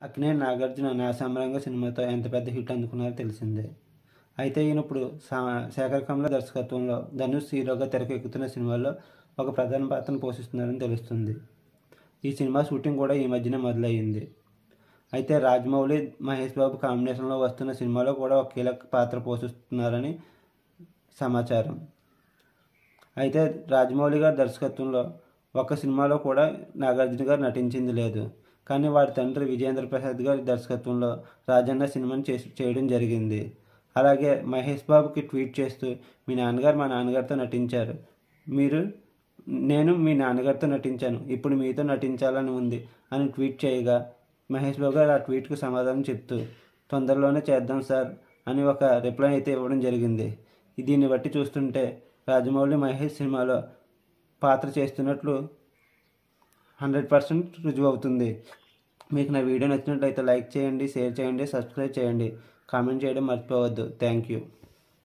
అక్కినేని నాగార్జున న్యాయసమరంగ సినిమాతో ఎంత పెద్ద హిట్ అందుకున్నారో తెలిసిందే. అయితే ఈయన ఇప్పుడు శేఖర్ కమ్ల దర్శకత్వంలో ధనుష్ హీరోగా తెరకెక్కుతున్న సినిమాలో ఒక ప్రధాన పాత్రను పోషిస్తున్నారని తెలుస్తుంది. ఈ సినిమా షూటింగ్ కూడా ఈ మధ్యనే మొదలయ్యింది. అయితే రాజమౌళి, మహేష్ బాబు కాంబినేషన్లో వస్తున్న సినిమాలో కూడా ఒక కీలక పాత్ర పోషిస్తున్నారని సమాచారం. అయితే రాజమౌళి గారి దర్శకత్వంలో ఒక్క సినిమాలో కూడా నాగార్జున గారు నటించింది లేదు. కానీ వారి తండ్రి విజయేంద్ర ప్రసాద్ గారి దర్శకత్వంలో రాజన్న సినిమాని చేయడం జరిగింది. అలాగే మహేష్ బాబుకి ట్వీట్ చేస్తూ, మీ నాన్నగారు మా నాన్నగారితో నటించారు, నేను మీ నాన్నగారితో నటించాను, ఇప్పుడు మీతో నటించాలని ఉంది అని ట్వీట్ చేయగా మహేష్ బాబు గారు ఆ ట్వీట్కు సమాధానం చెప్తూ తొందరలోనే చేద్దాం సార్ అని ఒక రిప్లై అయితే ఇవ్వడం జరిగింది. దీన్ని బట్టి చూస్తుంటే రాజమౌళి మహేష్ సినిమాలో పాత్ర చేస్తున్నట్లు 100% రుజువు అవుతుంది. మీకు నా వీడియో నచ్చినట్లయితే లైక్ చేయండి, షేర్ చేయండి, సబ్స్క్రైబ్ చేయండి, కామెంట్ చేయడం మర్చిపోవద్దు. Thank you.